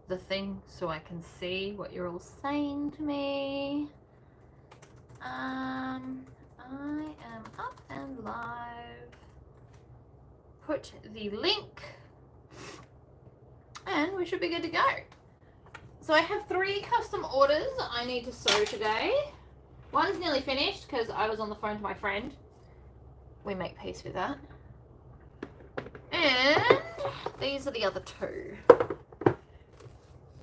the thing so I can see what you're all saying to me. I am up and live. Put the link and we should be good to go. So I have 3 custom orders I need to sew today. One's nearly finished because I was on the phone to my friend. We make peace with that. And these are the other 2,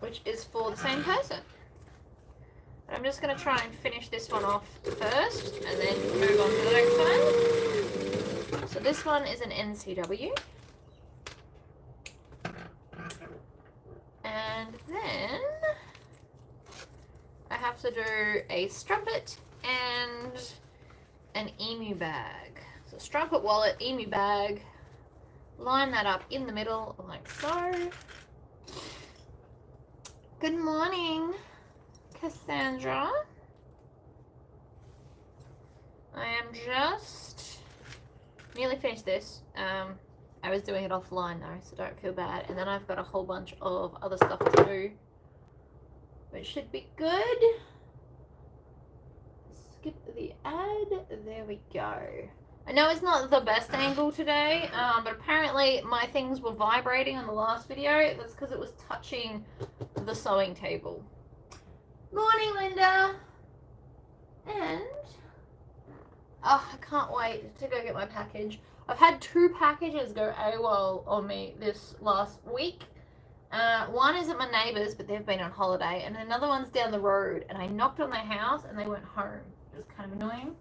which is for the same person. But I'm just going to try and finish this one off first and then move on to the next one. So this one is an NCW. And then I have to do a strumpet and an emu bag. So strumpet wallet, emu bag, line that up in the middle like so. Good morning, Cassandra. I am just nearly finished this. I was doing it offline though, so don't feel bad. And then I've got a whole bunch of other stuff to do, which should be good. Skip the ad. There we go. I know it's not the best angle today, but apparently my things were vibrating on the last video. That's because it was touching the sewing table. Morning, Linda. And oh, I can't wait to go get my package. I've had 2 packages go AWOL on me this last week. One is at my neighbour's, but they've been on holiday, and another one's down the road, and I knocked on their house and they went home. It was kind of annoying.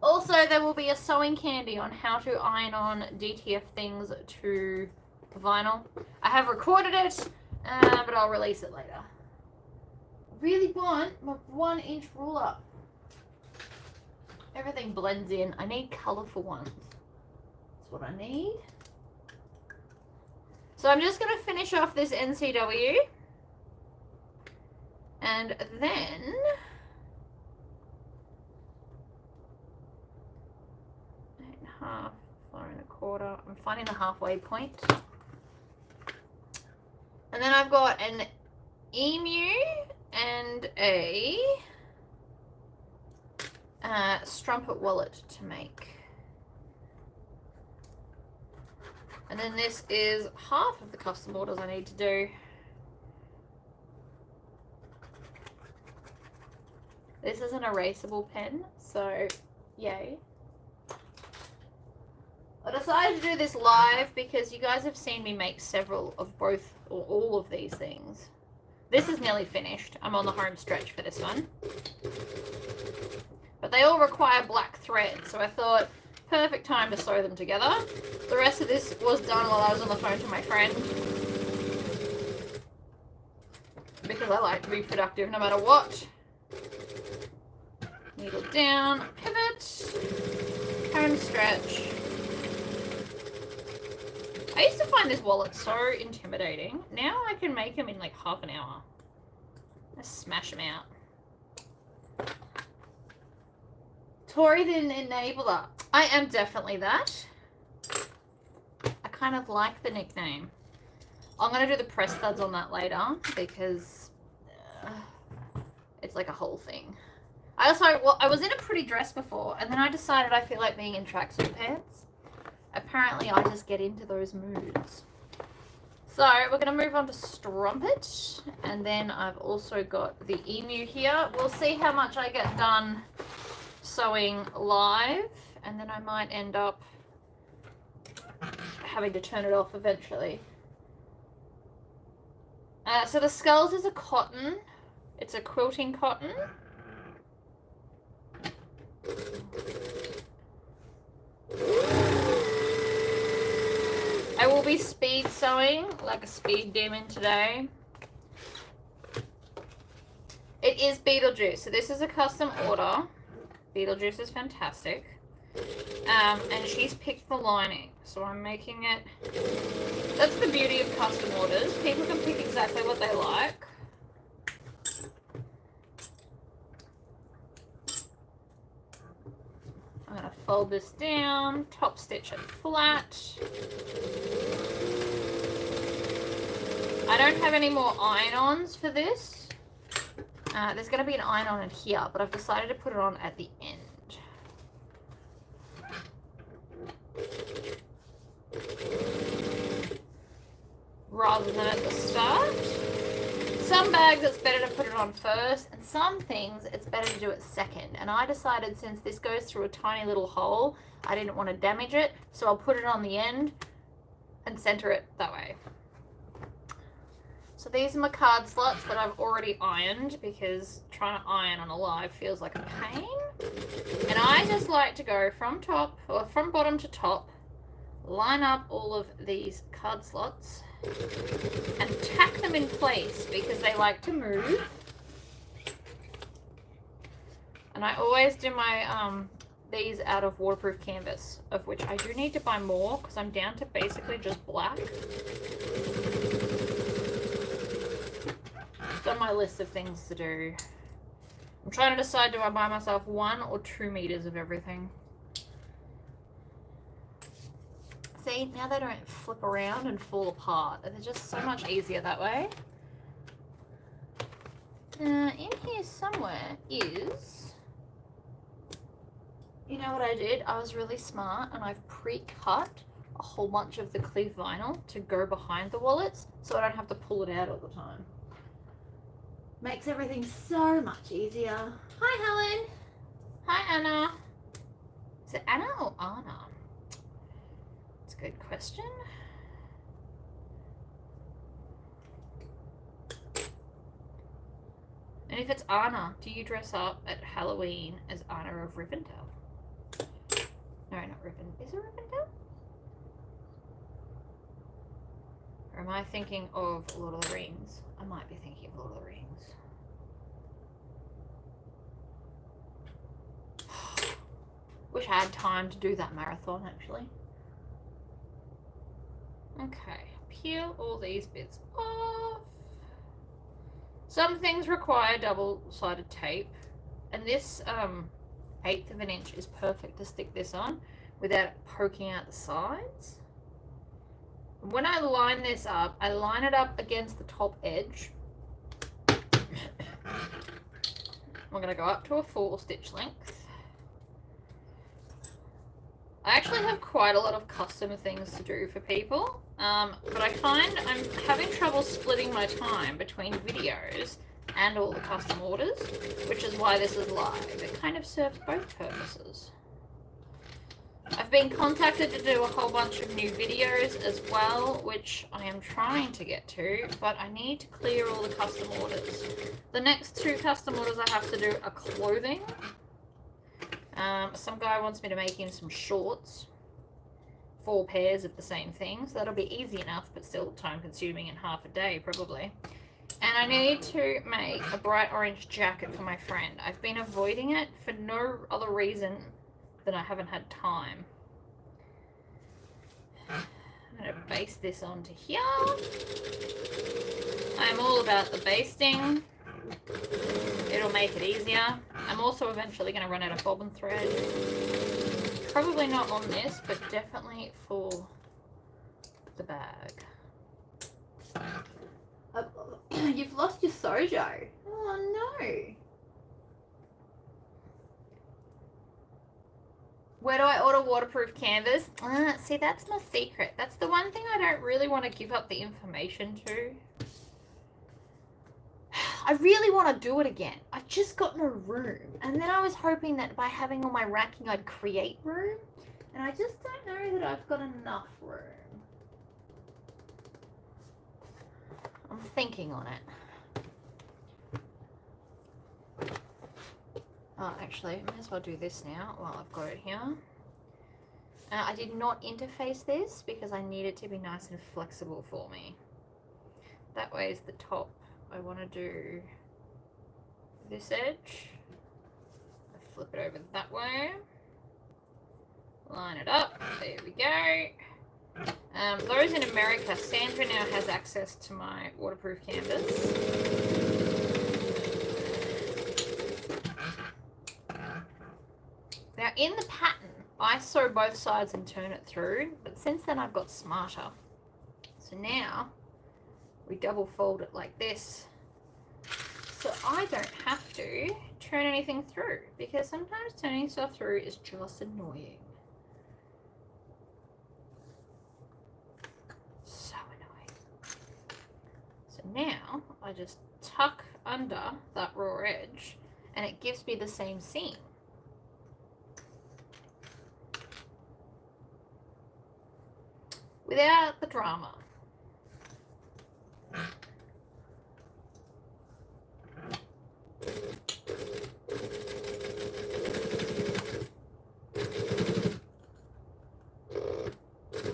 Also, there will be a sewing candy on how to iron on DTF things to vinyl. I have recorded it, but I'll release it later. I really want my 1-inch ruler. Everything blends in. I need colourful ones. That's what I need. So I'm just going to finish off this NCW. And then 8.5, 4.25. I'm finding the halfway point. And then I've got an emu and a strumpet wallet to make. And then this is half of the custom orders I need to do. This is an erasable pen, so yay. I decided to do this live because you guys have seen me make several of both or all of these things. This is nearly finished. I'm on the home stretch for this one. But they all require black thread, so I thought perfect time to sew them together. The rest of this was done while I was on the phone to my friend, because I like to be productive no matter what. Needle down, pivot, home stretch. I used to find this wallet so intimidating. Now I can make them in like half an hour. I smash them out. Tori the Enabler. I am definitely that. I kind of like the nickname. I'm going to do the press studs on that later because it's like a whole thing. I was in a pretty dress before, and then I decided I feel like being in tracksuit pants. Apparently I just get into those moods. So we're going to move on to strumpet, and then I've also got the emu here. We'll see how much I get done sewing live, and then I might end up having to turn it off eventually. So the skulls is a cotton. It's a quilting cotton. I will be speed sewing like a speed demon today. It is Beetlejuice, so this is a custom order. Beetlejuice is fantastic. And she's picked the lining, so I'm making it. That's the beauty of custom orders. People can pick exactly what they like. I'm going to fold this down, top stitch it flat. don't have any more iron-ons for this. There's going to be an iron-on in here, but I've decided to put it on at the end. Rather than at the start. Some bags it's better to put it on first, and some things it's better to do it second. And I decided since this goes through a tiny little hole, I didn't want to damage it, so I'll put it on the end and center it that way. So these are my card slots that I've already ironed, because trying to iron on a live feels like a pain. And I just like to go from top, or from bottom to top, line up all of these card slots and tack them in place because they like to move. And I always do my these out of waterproof canvas, of which I do need to buy more because I'm down to basically just black. It's on my list of things to do. I'm trying to decide, do I buy myself 1 or 2 meters of everything? See, now they don't flip around and fall apart. They're just so much easier that way. In here somewhere is... You know what I did? I was really smart and I've pre-cut a whole bunch of the clear vinyl to go behind the wallets so I don't have to pull it out all the time. Makes everything so much easier. Hi, Helen. Hi, Anna. Is it Anna or Anna? That's a good question. And if it's Anna, do you dress up at Halloween as Anna of Rivendell? No, not Rivendell. Is it Rivendell? Or am I thinking of Lord of the Rings? I might be thinking of Lord of the Rings. Wish I had time to do that marathon, actually. Okay, peel all these bits off. Some things require double-sided tape, and this 1/8 of an inch is perfect to stick this on without poking out the sides. When I line this up, I line it up against the top edge. We're going to go up to a 4 stitch length. I actually have quite a lot of custom things to do for people, but I find I'm having trouble splitting my time between videos and all the custom orders, which is why this is live. It kind of serves both purposes. I've been contacted to do a whole bunch of new videos as well, which I am trying to get to, but I need to clear all the custom orders. The next 2 custom orders I have to do are clothing. Some guy wants me to make him some shorts, 4 pairs of the same thing, so that'll be easy enough, but still time consuming in half a day probably. And I need to make a bright orange jacket for my friend. I've been avoiding it for no other reason than I haven't had time. I'm going to baste this onto here. I'm all about the basting. It'll make it easier. I'm also eventually going to run out of bobbin thread. Probably not on this, but definitely for the bag. You've lost your sojo. Oh no. Where do I order waterproof canvas? See, that's my secret. That's the one thing I don't really want to give up the information to. I really want to do it again. I just got no room. And then I was hoping that by having all my racking, I'd create room. And I just don't know that I've got enough room. I'm thinking on it. Oh, actually, I may as well do this now while I've got it here. I did not interface this because I need it to be nice and flexible for me. That way is the top. I want to do this edge. I flip it over that way. Line it up. There we go. Those in America, Sandra now has access to my waterproof canvas. Now in the pattern, I sew both sides and turn it through, but since then I've got smarter. So now We double fold it like this. So I don't have to turn anything through, because sometimes turning stuff through is just annoying. So annoying. So now I just tuck under that raw edge and it gives me the same seam. Without the drama.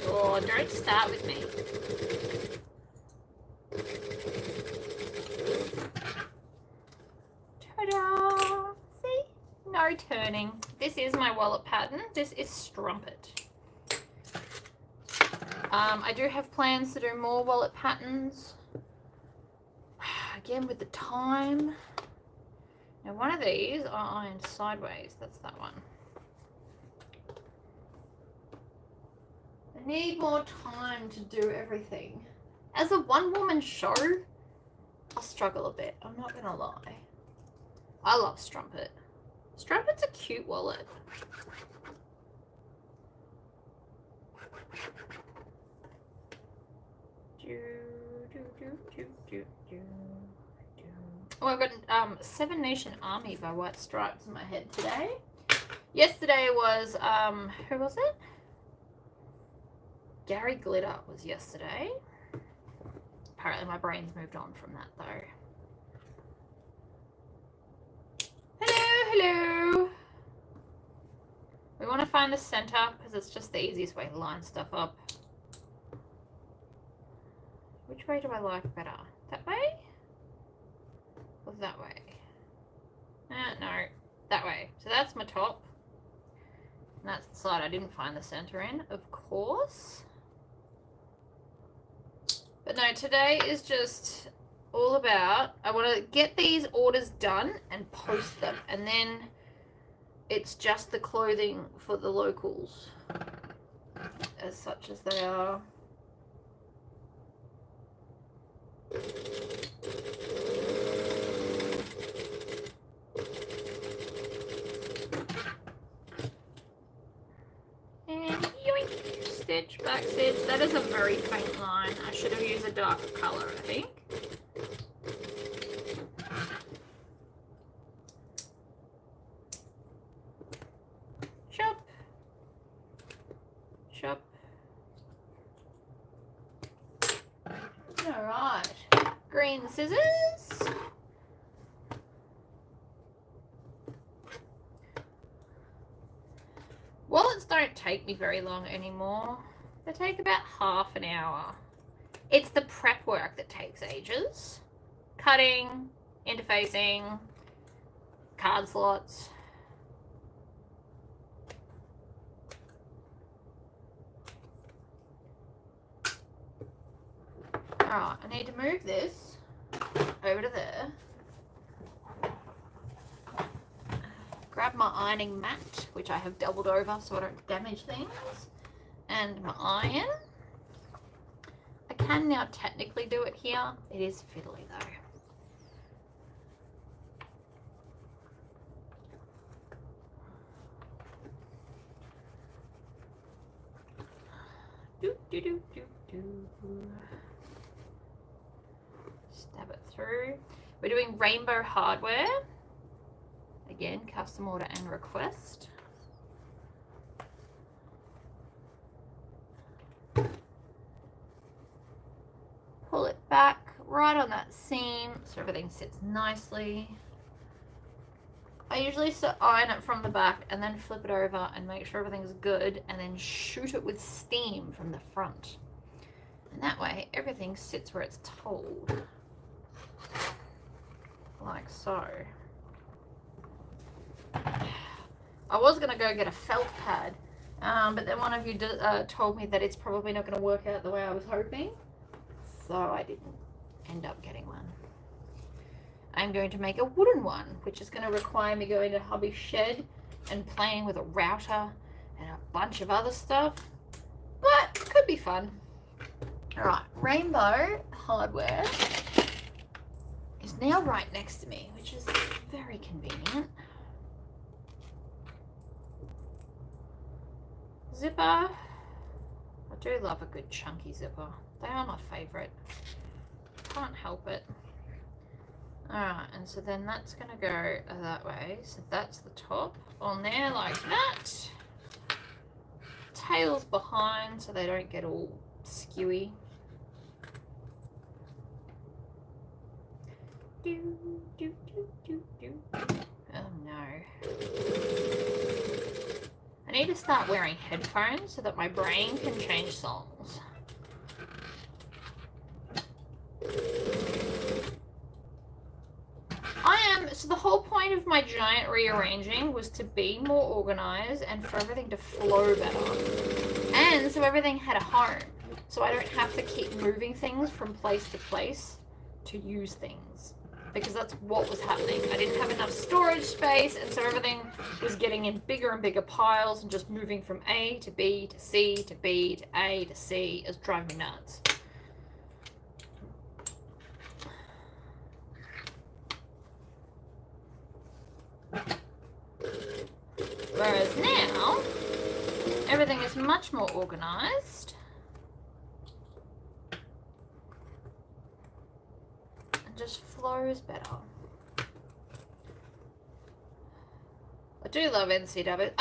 Oh, don't start with me. Ta-da! See? No turning. This is my wallet pattern. This is strumpet. I do have plans to do more wallet patterns. Again, with the time. Now, one of these are ironed sideways. That's that one. I need more time to do everything. As a one-woman show, I'll struggle a bit. I'm not gonna lie. I love strumpet. Strumpet's a cute wallet. Oh, I've got Seven Nation Army by White Stripes in my head today. Yesterday was, who was it? Gary Glitter was yesterday. Apparently my brain's moved on from that though. Hello, hello. We want to find the center because it's just the easiest way to line stuff up. Which way do I like better? That way? Or that way? No, that way. So that's my top. And that's the side I didn't find the center in, of course. But no, today is just all about, I want to get these orders done and post them. And then it's just the clothing for the locals, as such as they are. And yoink, stitch, back stitch. That is a very faint line. I should have used a darker color, I think. Chop. Chop. All right. Green scissors. Wallets don't take me very long anymore. They take about half an hour. It's the prep work that takes ages. Cutting, interfacing, card slots. Alright, I need to move this over to there. Grab my ironing mat, which I have doubled over so I don't damage things, and my iron. I can now technically do it here. It is fiddly though. Stab it through. We're doing rainbow hardware. Again, custom order and request. Pull it back right on that seam so everything sits nicely. I usually iron it from the back and then flip it over and make sure everything's good and then shoot it with steam from the front. And that way everything sits where it's told. Like so. I was going to go get a felt pad, but then one of you told me that it's probably not going to work out the way I was hoping, so I didn't end up getting one. I'm going to make a wooden one, which is going to require me going to hubby's shed and playing with a router and a bunch of other stuff, but could be fun. Alright, rainbow hardware is now right next to me, which is very convenient. Zipper. I do love a good chunky zipper. They are my favourite. Can't help it. Alright, and so then that's going to go that way. So that's the top on there like that. Tails behind so they don't get all skewy. Oh no. I need to start wearing headphones so that my brain can change songs. So the whole point of my giant rearranging was to be more organized and for everything to flow better. And so everything had a home. So I don't have to keep moving things from place to place to use things. Because that's what was happening. I didn't have enough storage space, and so everything was getting in bigger and bigger piles and just moving from A to B to C to B to A to C. It's driving me nuts. Whereas now, everything is much more organized. And just flows better. I do love NCW.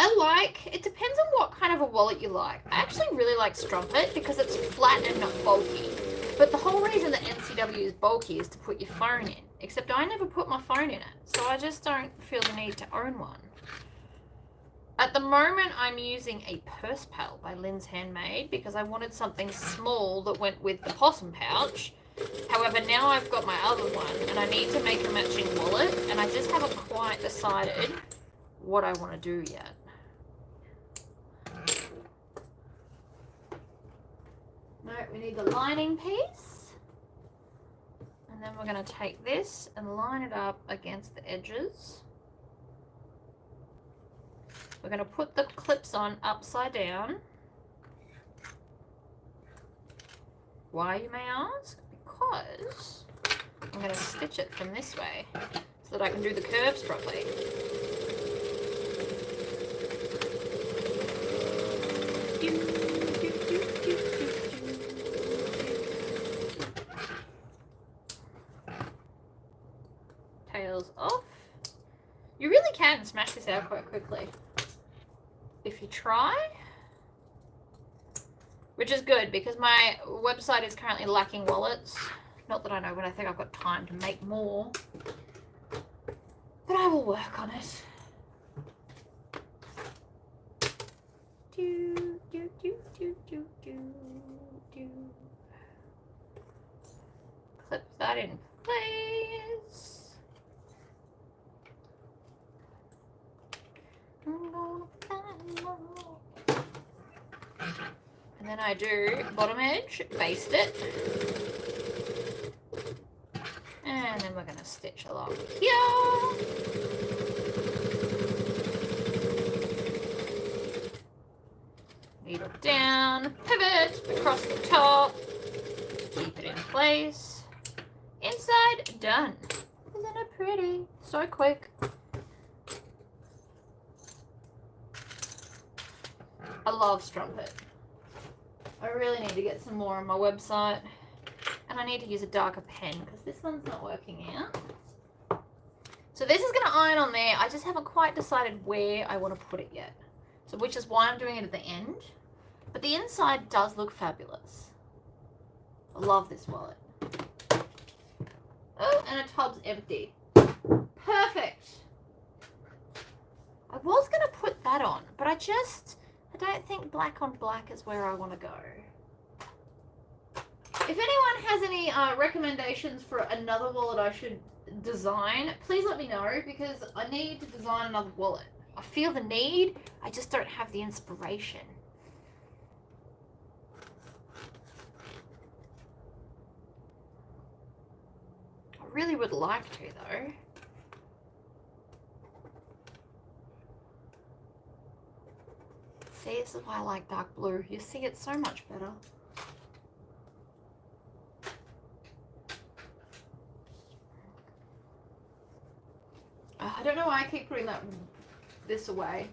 It depends on what kind of a wallet you like. I actually really like Strumpet because it's flat and not bulky. But the whole reason that NCW is bulky is to put your phone in. Except I never put my phone in it. So I just don't feel the need to own one. At the moment, I'm using a purse pal by Lynn's Handmade because I wanted something small that went with the possum pouch. However, now I've got my other one and I need to make a matching wallet, and I just haven't quite decided what I want to do yet. No, we need the lining piece. And then we're going to take this and line it up against the edges. We're going to put the clips on upside down. Why, you may ask? Because I'm going to stitch it from this way so that I can do the curves properly. Tails off. You really can smash this out quite quickly if you try, which is good because my website is currently lacking wallets. Not that I know, but I think I've got time to make more, but I will work on it. Clip that in place. And then I do bottom edge, baste it. And then we're going to stitch along here. Needle down, pivot across the top, keep it in place. Inside, done. Isn't it pretty? So quick. I love Strumpet. I really need to get some more on my website. And I need to use a darker pen because this one's not working out. So this is going to iron on there. I just haven't quite decided where I want to put it yet. So which is why I'm doing it at the end. But the inside does look fabulous. I love this wallet. Oh, and a tub's empty. Perfect. I was going to put that on, but I don't think black on black is where I want to go. If anyone has any recommendations for another wallet I should design, please let me know because I need to design another wallet. I feel the need, I just don't have the inspiration. I really would like to though. See, this is why I like dark blue. You see it so much better. I don't know why I keep putting this away.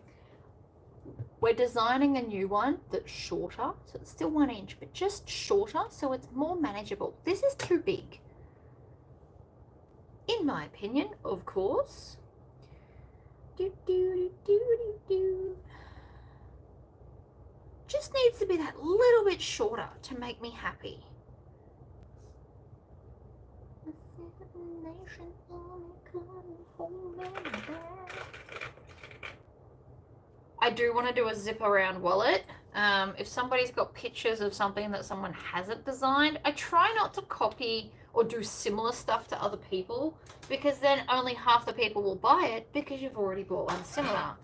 We're designing a new one that's shorter, so it's still 1 inch, but just shorter, so it's more manageable. This is too big, in my opinion, of course. Just needs to be that little bit shorter to make me happy. I do want to do a zip around wallet. If somebody's got pictures of something that someone hasn't designed, I try not to copy or do similar stuff to other people, because then only half the people will buy it because you've already bought one similar.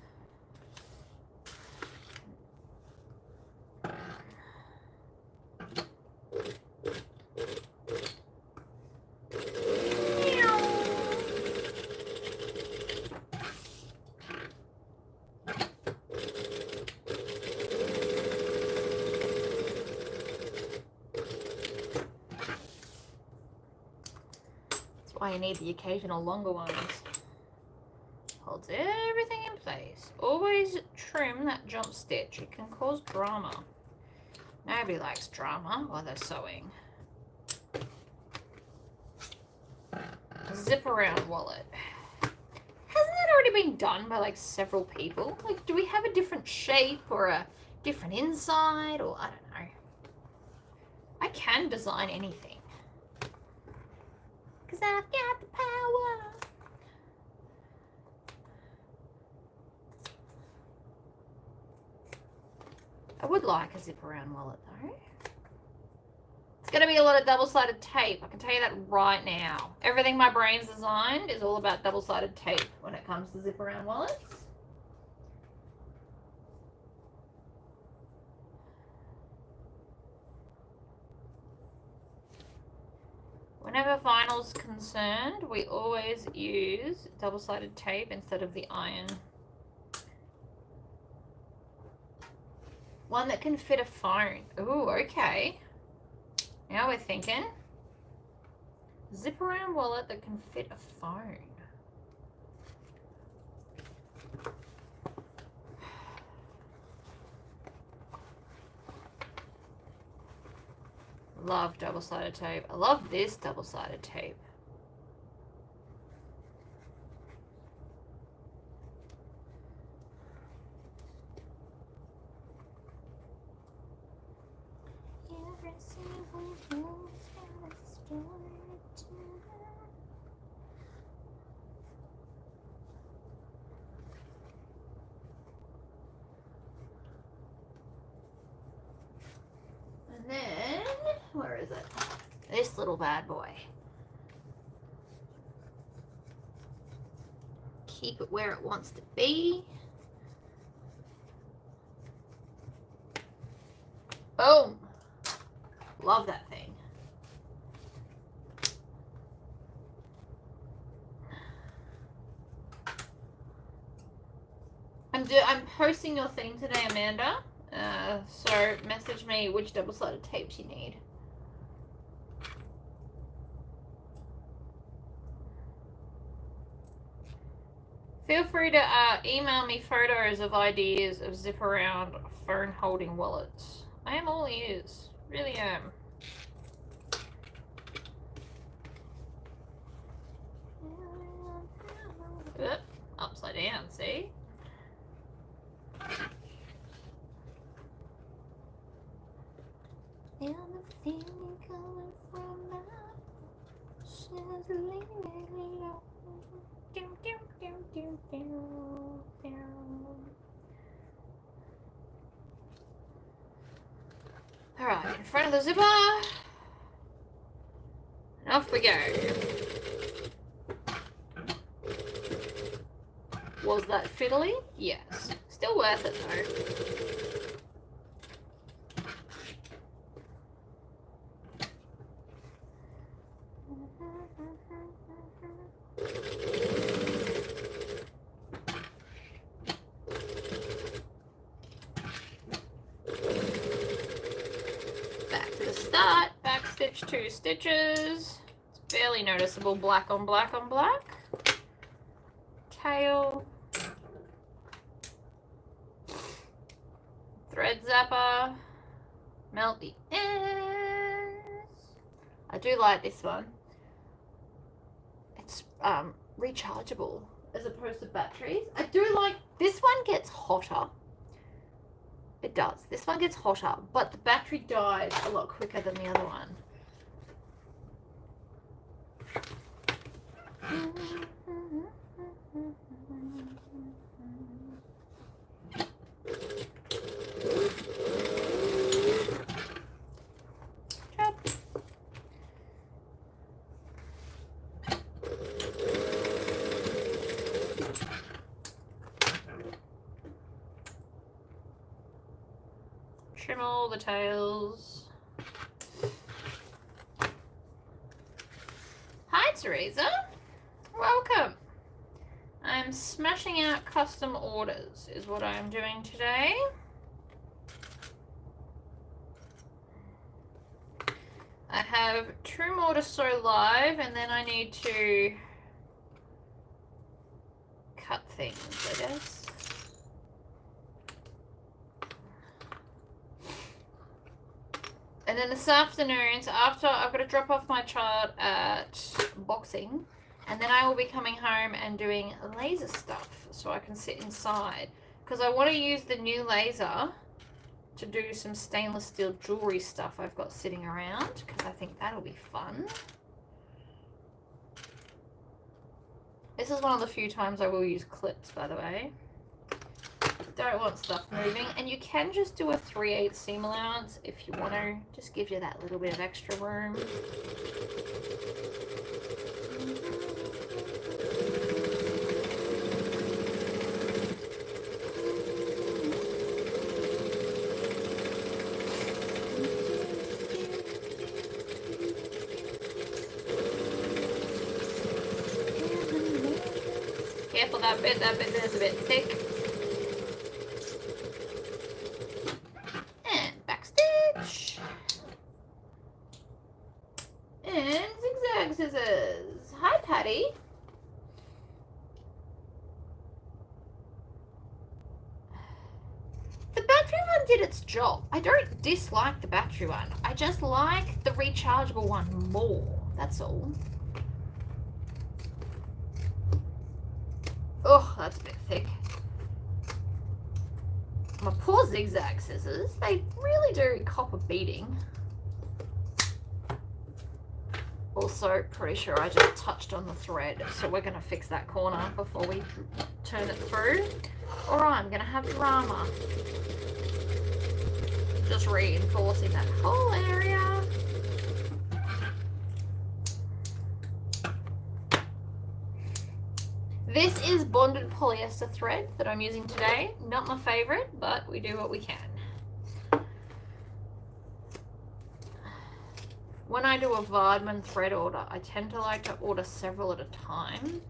Why you need the occasional longer ones. Holds everything in place. Always trim that jump stitch. It can cause drama. Nobody likes drama while they're sewing. Zip around wallet. Hasn't that already been done by like several people? Like, do we have a different shape or a different inside, or I don't know. I can design anything. 'Cause I've got the power. I would like a zip around wallet though. It's going to be a lot of double-sided tape. I can tell you that right now. Everything my brain's designed is all about double-sided tape when it comes to zip around wallets. Whenever vinyl's concerned, we always use double-sided tape instead of the iron. One that can fit a phone. Ooh, okay. Now we're thinking. Zip around wallet that can fit a phone. Love double-sided tape. I love this double-sided tape. And then, where is it? This little bad boy. Keep it where it wants to be. Boom. Love that thing. I'm posting your thing today, Amanda. So message me which double-sided tapes you need. Feel free to email me photos of ideas of zip around phone holding wallets. I am all ears. Really am. Oop, upside down, see? And the feeling coming from my Alright, in front of the zipper. And off we go. Was that fiddly? Yes. Still worth it though. Back to the start. Back stitch 2 stitches. It's barely noticeable black on black on black. tail. Thread zapper. Melt the ends. I do like this one. It's rechargeable as opposed to batteries. I do like this one. Gets hotter. It does. This one gets hotter, but the battery dies a lot quicker than the other one. Trim all the tails. Hi, Teresa. Welcome. I'm smashing out custom orders is what I'm doing today. I have 2 more to sew live, and then I need to cut things, I guess. And then this afternoon, so after I've got to drop off my child at boxing, and then I will be coming home and doing laser stuff so I can sit inside. Because I want to use the new laser to do some stainless steel jewelry stuff I've got sitting around, because I think that'll be fun. This is one of the few times I will use clips, by the way. Don't want stuff moving, and you can just do a 3/8 seam allowance if you want to. Just gives you that little bit of extra room. Careful that bit there's a bit thick. Scissors. Hi, Patty. The battery one did its job. I don't dislike the battery one. I just like the rechargeable one more. That's all. Oh, that's a bit thick. My poor zigzag scissors. They really do cop a beating. Also, pretty sure I just touched on the thread, so we're going to fix that corner before we turn it through, or I'm going to have drama. Just reinforcing that whole area. This is bonded polyester thread that I'm using today. Not my favorite, but we do what we can. When I do a Vardman thread order, I tend to like to order several at a time.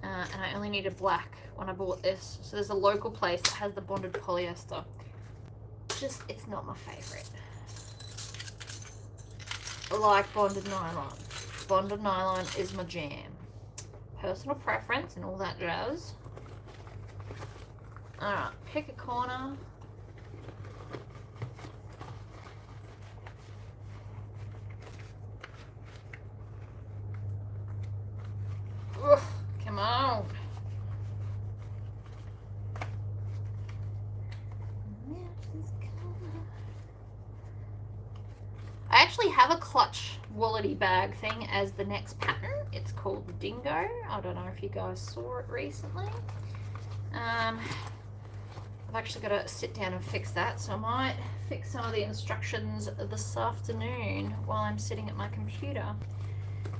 And I only needed black when I bought this. So there's a local place that has the bonded polyester. Just, it's not my favorite. I like bonded nylon. Bonded nylon is my jam. Personal preference and all that jazz. Alright, pick a corner. Ugh, come on. I actually have a clutch wallety bag thing as the next pattern. It's called the Dingo. I don't know if you guys saw it recently. I've actually got to sit down and fix that, so I might fix some of the instructions this afternoon while I'm sitting at my computer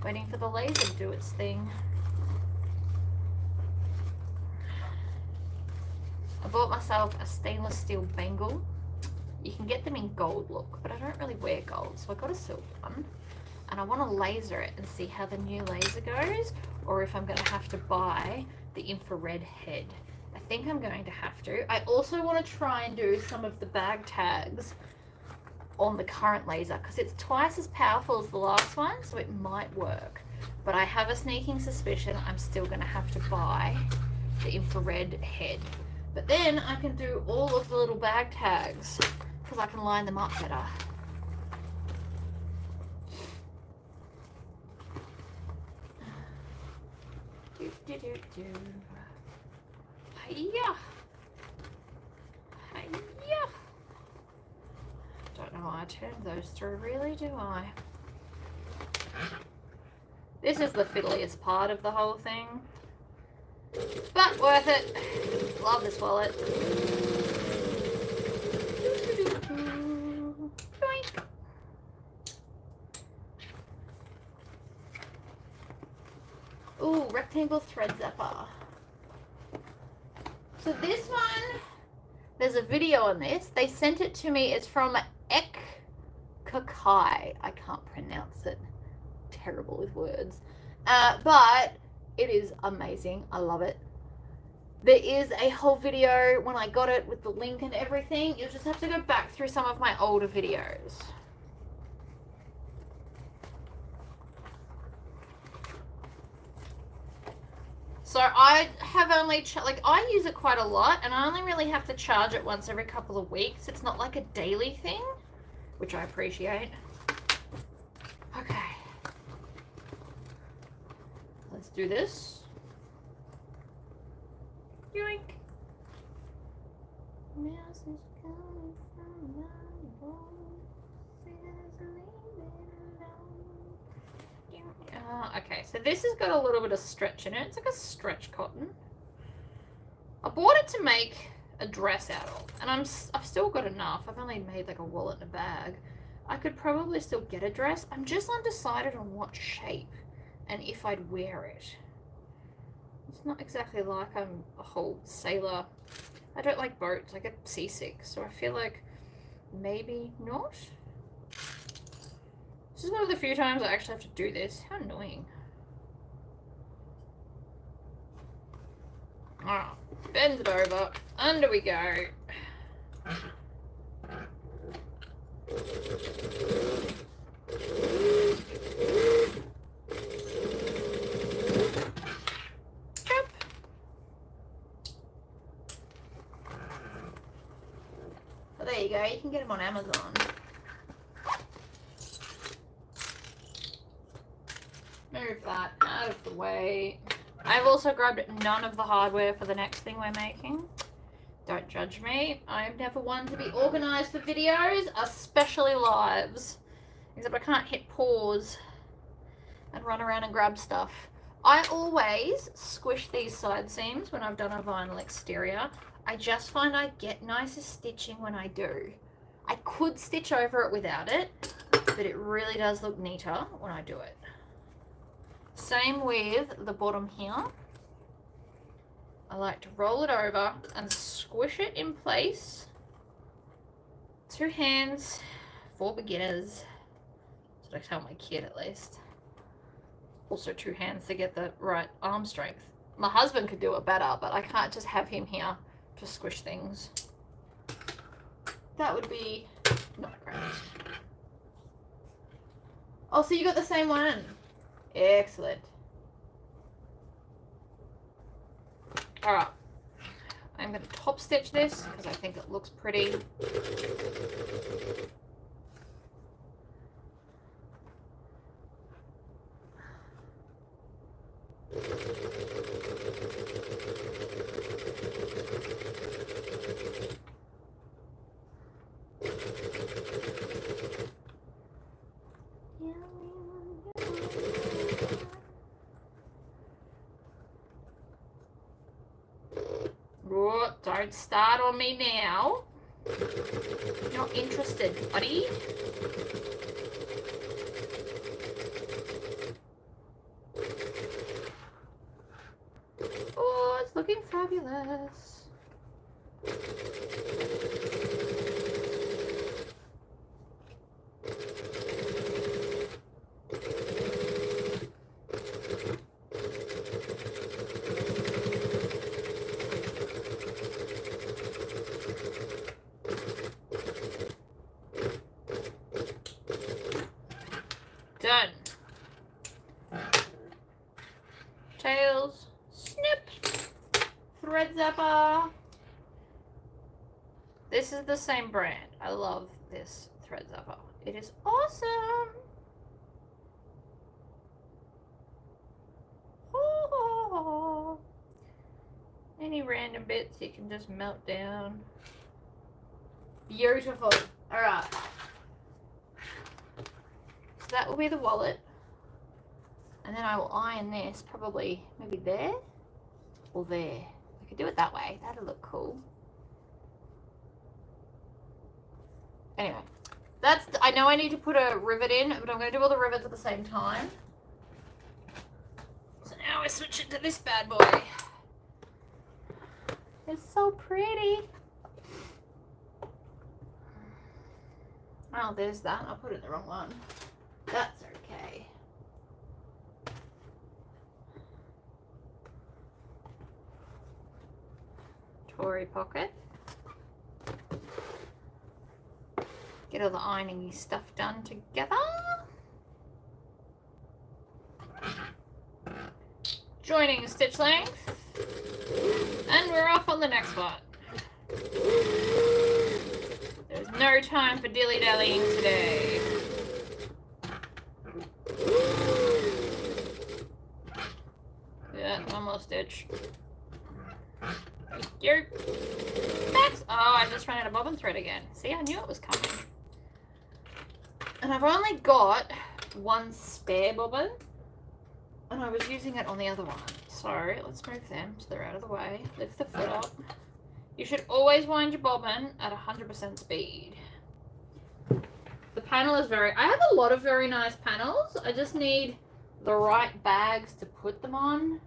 waiting for the laser to do its thing. I bought myself a stainless steel bangle. You can get them in gold look, but I don't really wear gold, so I got a silver one. And I want to laser it and see how the new laser goes, or if I'm going to have to buy the infrared head. I think I'm going to have to. I also want to try and do some of the bag tags on the current laser, because it's twice as powerful as the last one, so it might work. but I have a sneaking suspicion I'm still going to have to buy the infrared head. But then I can do all of the little bag tags because I can line them up better. Hiya. Hiya. Don't know why I turned those through, really, do I? This is the fiddliest part of the whole thing. But worth it. Love this wallet. Boink. Ooh, rectangle thread zapper. So this one, there's a video on this. They sent it to me. It's from Ek Kakai. I can't pronounce it. Terrible with words. But it is amazing. I love it. There is a whole video when I got it with the link and everything. You'll just have to go back through some of my older videos. So I have only, I use it quite a lot, and I only really have to charge it once every couple of weeks. It's not like a daily thing, which I appreciate. Okay. Let's do this. Yoink. Okay, so this has got a little bit of stretch in it. It's like a stretch cotton. I bought it to make a dress out of, and I've still got enough. I've only made like a wallet and a bag. I could probably still get a dress. I'm just undecided on what shape and if I'd wear it. It's not exactly like I'm a whole sailor. I don't like boats. I get seasick, so I feel like maybe not. This is one of the few times I actually have to do this. How annoying. Alright, bend it over. Under we go. Chop. Well, there you go. You can get them on Amazon. Move that out of the way. I've also grabbed none of the hardware for the next thing we're making. Don't judge me. I'm never one to be organised for videos, especially lives. Except I can't hit pause and run around and grab stuff. I always squish these side seams when I've done a vinyl exterior. I just find I get nicer stitching when I do. I could stitch over it without it, but it really does look neater when I do it. Same with the bottom here. I like to roll it over and squish it in place. 2 hands for beginners. That's what I tell my kid at least. Also 2 hands to get the right arm strength. My husband could do it better, but I can't just have him here to squish things. That would be not great. Oh, so you got the same one. Excellent. Alright. I'm going to top stitch this because I think it looks pretty. Oh, don't start on me now. Not interested, buddy. Oh, it's looking fabulous. Done. tails, snip, thread zapper. This is the same brand. I love this thread zapper. It is awesome. Oh. Any random bits you can just melt down. Beautiful. All right. So that will be the wallet. And then I will iron this probably maybe there or there. I could do it that way. That'll look cool. Anyway, I know I need to put a rivet in, but I'm going to do all the rivets at the same time. So now I switch it to this bad boy. It's so pretty. Oh, there's that. I put it in the wrong one. That's okay. Tory pocket. Get all the ironing stuff done together. Joining stitch length. And we're off on the next one. There's no time for dilly-dallying today. Yeah, one more stitch. Your backs. Oh, I just ran out of bobbin thread again. See, I knew it was coming. And I've only got one spare bobbin, and I was using it on the other one. So let's move them so they're out of the way. Lift the foot up. You should always wind your bobbin at 100% speed. The panel is I have a lot of very nice panels. I just need the right bags to put them on.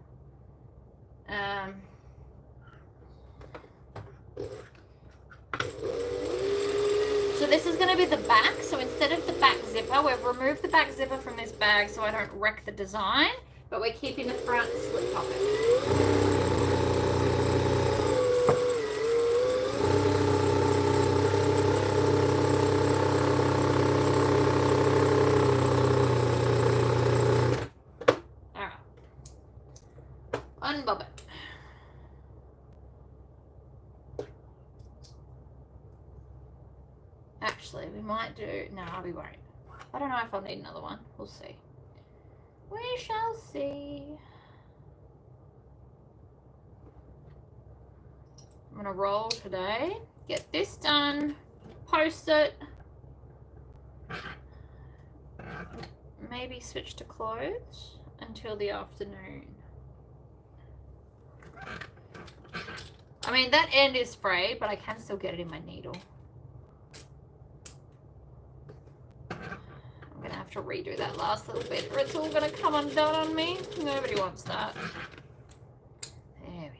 So this is going to be the back. So instead of the back zipper, we've removed the back zipper from this bag so I don't wreck the design, but we're keeping the front slip pocket. All right. Unbob it. Actually, we might do... No, we won't. I don't know if I'll need another one. We'll see. We shall see. I'm going to roll today. Get this done. Post it. Maybe switch to clothes until the afternoon. I mean, that end is frayed, but I can still get it in my needle. I'm gonna have to redo that last little bit or it's all gonna come undone on me. Nobody wants that. There we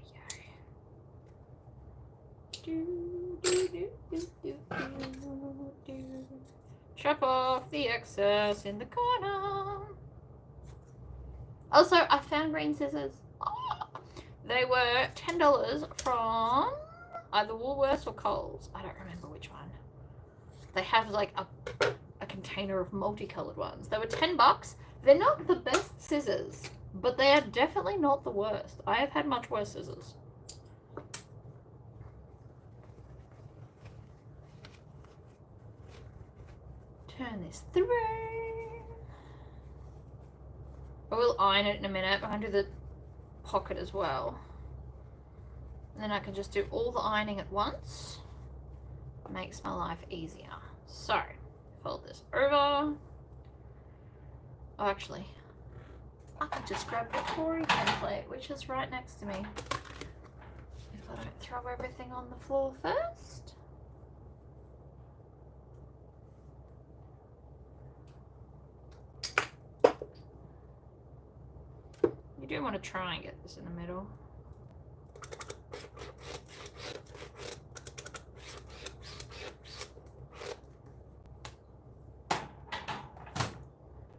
go. Chop off the excess in the corner. Also, I found green scissors. Oh, they were $10 from either Woolworths or Coles. I don't remember which one. They have like a container of multicolored ones. They were $10. They're not the best scissors, but they are definitely not the worst. I have had much worse scissors. Turn this through. I will iron it in a minute. I'm going to do the pocket as well. And then I can just do all the ironing at once. It makes my life easier. So, fold this over. Oh, actually, I could just grab the Tory template, which is right next to me. If I don't throw everything on the floor first. You do want to try and get this in the middle.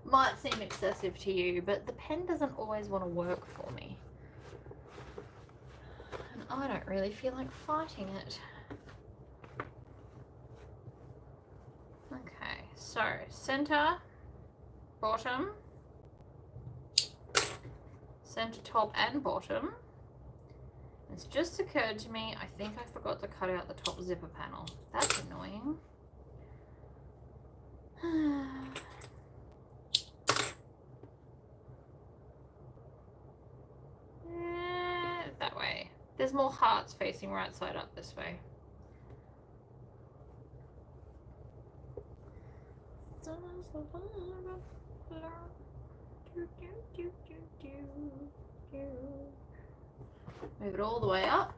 Might seem excessive to you, but the pen doesn't always want to work for me. And I don't really feel like fighting it. Okay, so center, bottom, center, top, and bottom. It's just occurred to me, I think I forgot to cut out the top zipper panel. That's annoying. That way. There's more hearts facing right side up this way. Move it all the way up.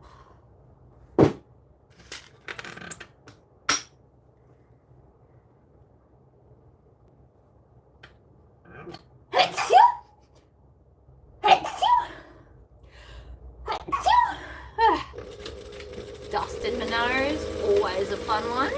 Dust in my nose, always a fun one.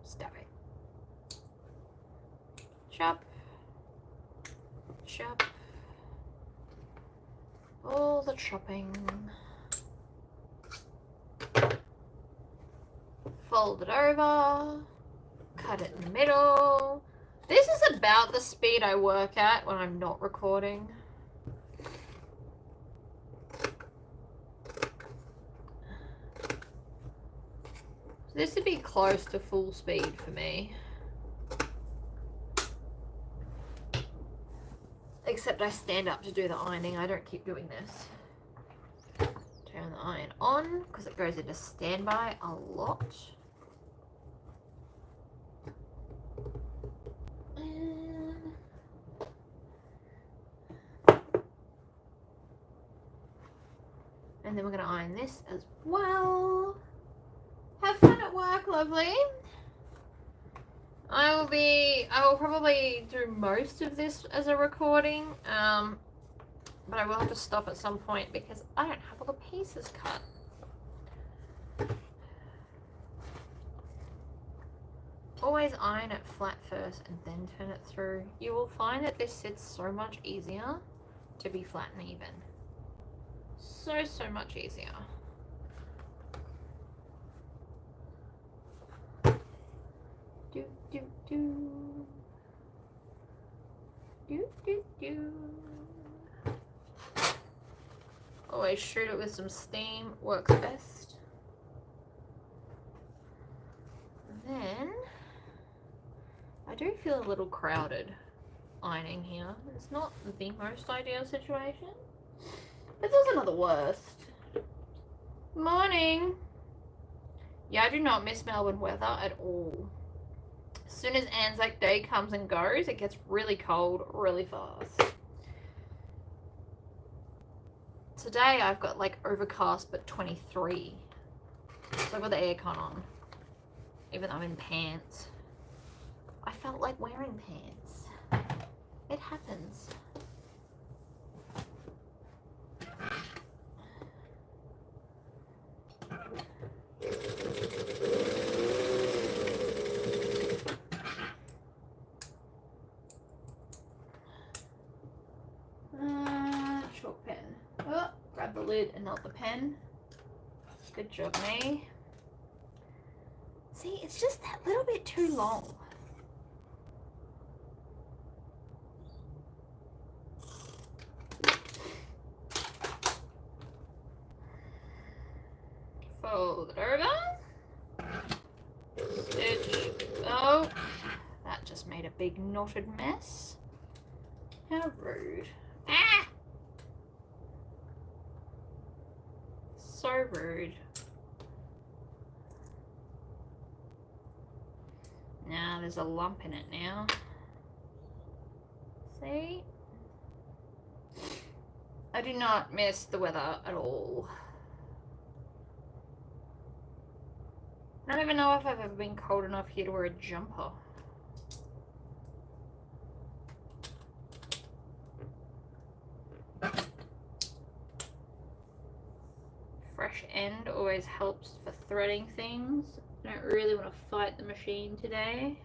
Stop it. Chop. Chop. All the chopping. Fold it over. Cut it in the middle. This is about the speed I work at when I'm not recording. So this would be close to full speed for me. Except I stand up to do the ironing. I don't keep doing this. Turn the iron on because it goes into standby a lot. And then we're going to iron this as well. Have fun at work, lovely. I will probably do most of this as a recording, but I will have to stop at some point because I don't have all the pieces cut. Always iron it flat first and then turn it through. You will find that this sits so much easier to be flat and even. So much easier. Do do do. Do do do. Always shoot it with some steam, works best. And then I do feel a little crowded ironing here. It's not the most ideal situation. It's also not the worst. Morning. Yeah, I do not miss Melbourne weather at all. As soon as Anzac Day comes and goes, it gets really cold really fast. Today I've got like overcast but 23. So I've got the aircon on. Even though I'm in pants. I felt like wearing pants. It happens. Chalk pen. Oh, grab the lid and not the pen. Good job, me. See, it's just that little bit too long. Fold it over. Stitch. Oh, that just made a big knotted mess. How rude. Ah! So rude. Now there's a lump in it now. See? I do not miss the weather at all. I don't even know if I've ever been cold enough here to wear a jumper. Fresh end always helps for threading things. I don't really want to fight the machine today.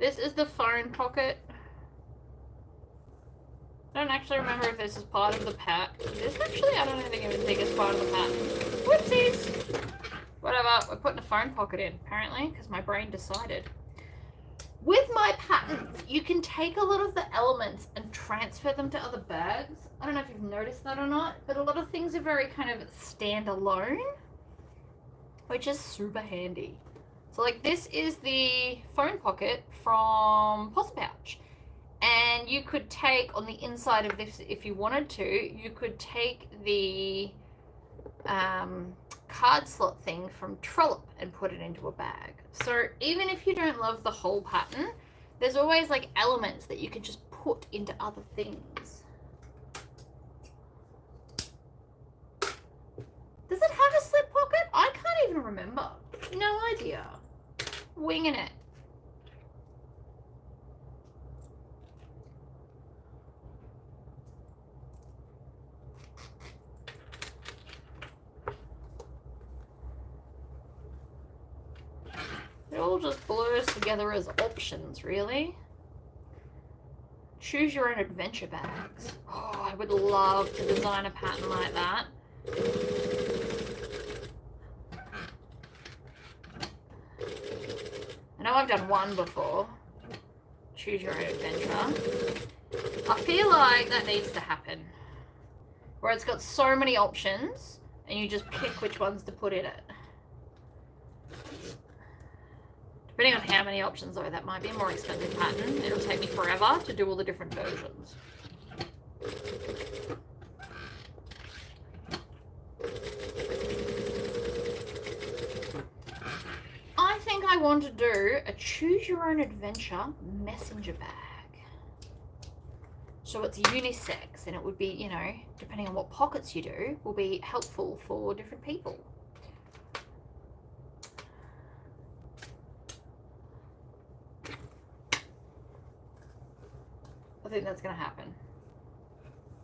This is the phone pocket. I don't actually remember if this is part of the pack. This actually, I don't even think it's part of the pattern. Whoopsies! Whatever, we're putting a phone pocket in, apparently, because my brain decided. With my patterns, you can take a lot of the elements and transfer them to other bags. I don't know if you've noticed that or not, but a lot of things are very kind of standalone, which is super handy. So like this is the phone pocket from Possum Pouch. And you could take, on the inside of this, if you wanted to, you could take the card slot thing from Trollope and put it into a bag. So even if you don't love the whole pattern, there's always like elements that you can just put into other things. Does it have a slip pocket? I can't even remember. No idea. Winging it. It all just blurs together as options, really. Choose your own adventure bags. Oh, I would love to design a pattern like that. I know I've done one before. Choose your own adventure. I feel like that needs to happen. Where it's got so many options and you just pick which ones to put in it. Depending on how many options though, that might be a more expensive pattern. It'll take me forever to do all the different versions. I think I want to do a choose your own adventure messenger bag. So it's unisex and it would be, you know, depending on what pockets you do, will be helpful for different people. I think that's going to happen.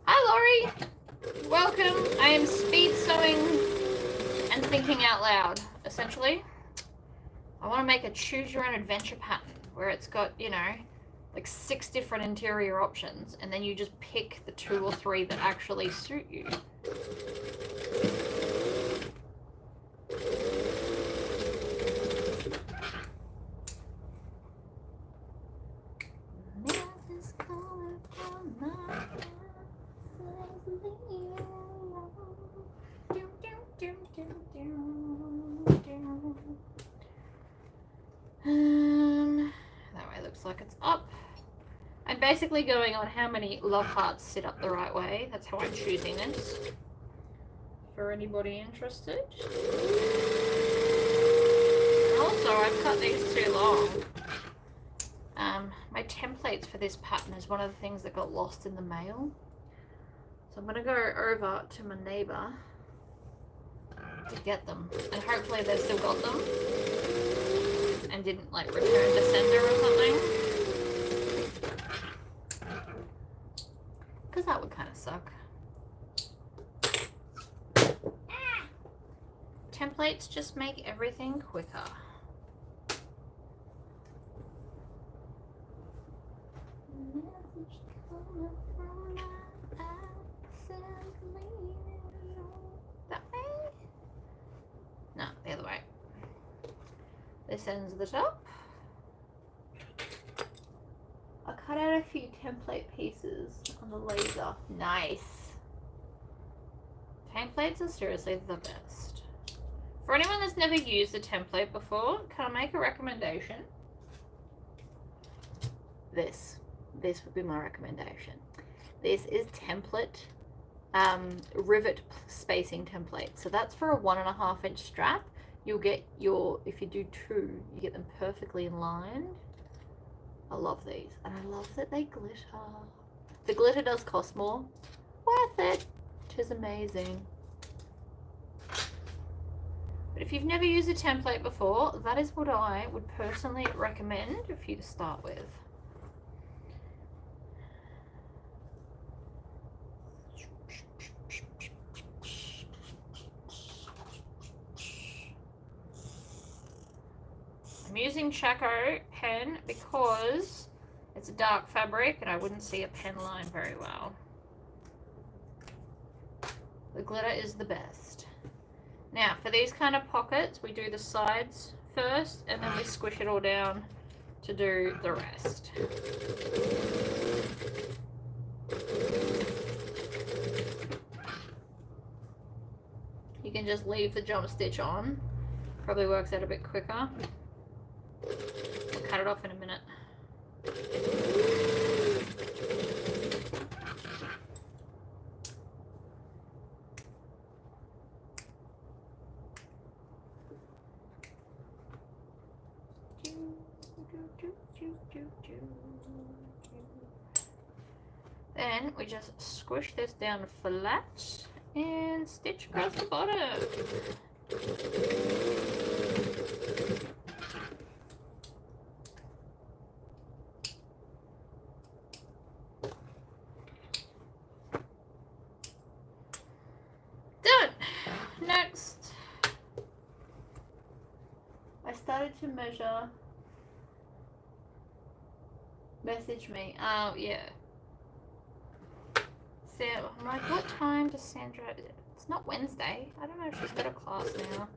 Hi, Laurie. Welcome. I am speed sewing and thinking out loud, essentially. I want to make a choose your own adventure pattern where it's got, you know, like 6 different interior options, and then you just pick the 2 or 3 that actually suit you. That way looks like it's up. I'm basically going on how many love hearts sit up the right way. That's how I'm choosing this. For anybody interested. Also, I've cut these too long. My templates for this pattern is one of the things that got lost in the mail. So I'm going to go over to my neighbour to get them. And hopefully they've still got them. And didn't like return to sender or something. Because that would kind of suck. Templates just make everything quicker. That way? No, the other way. This ends at the top. I cut out a few template pieces on the laser. Nice. Templates are seriously the best. For anyone that's never used a template before, can I make a recommendation? This would be my recommendation. This is template rivet spacing template. So that's for a 1.5 inch strap. You'll get your, if you do 2, you get them perfectly in line. I love these, and I love that they glitter. The glitter does cost more. Worth it. It is amazing. But if you've never used a template before, that is what I would personally recommend for you to start with. using Chaco pen because it's a dark fabric and I wouldn't see a pen line very well. The glitter is the best. Now, for these kind of pockets, we do the sides first and then we squish it all down to do the rest. You can just leave the jump stitch on. Probably works out a bit quicker. I'll cut it off in a minute. Then we just squish this down flat and stitch across the bottom. Done. Next, I started to measure. Message me. Oh, yeah. So, I'm like, what time does Sandra... It's not Wednesday. I don't know if she's got a class now.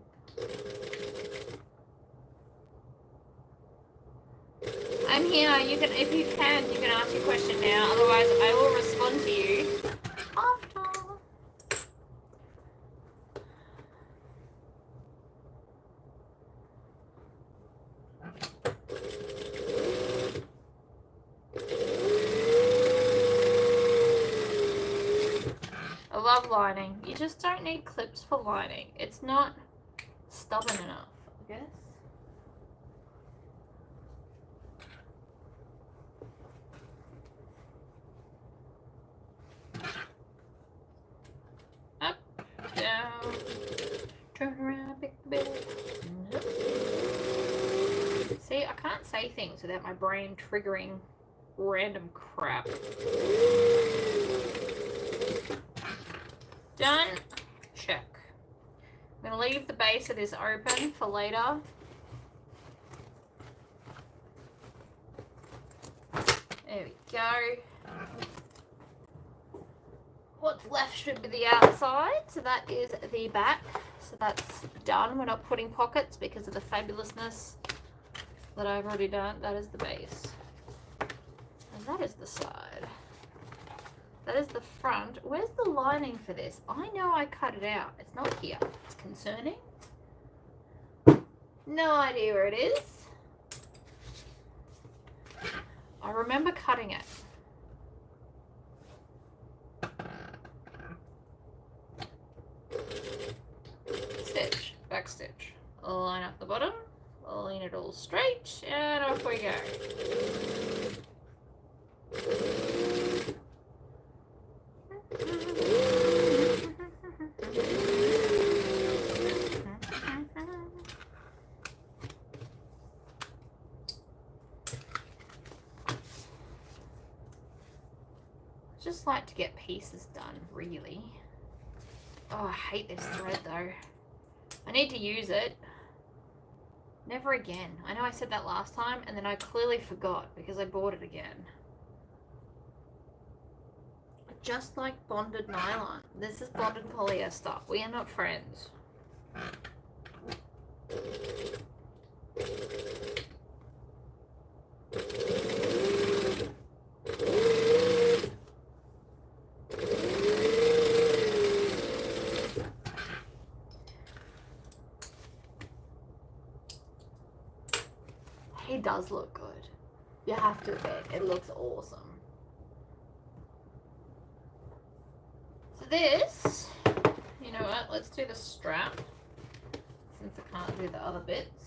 I'm here. You can, if you can ask your question now. Otherwise, I will respond to you after. I love lining. You just don't need clips for lining. It's not stubborn enough, I guess. Up, down, turn around, pick the bell. Nope. See, I can't say things without my brain triggering random crap. Done. Check. I'm going to leave the base of this open for later. There we go. What's left should be the outside. So that is the back. So that's done. We're not putting pockets because of the fabulousness that I've already done. That is the base. And that is the side. That is the front. Where's the lining for this? I know I cut it out. It's not here. It's concerning. No idea where it is. I remember cutting it. Stitch, back stitch. Line up the bottom, line it all straight, and off we go. Just like to get pieces done, really. Oh, I hate this thread though. I need to use it. Never again. I know I said that last time and then I clearly forgot because I bought it again. Just like bonded nylon. This is bonded polyester. We are not friends. He does look good. You have to admit, it looks awesome. So this, you know what, let's do the strap, since I can't do the other bits.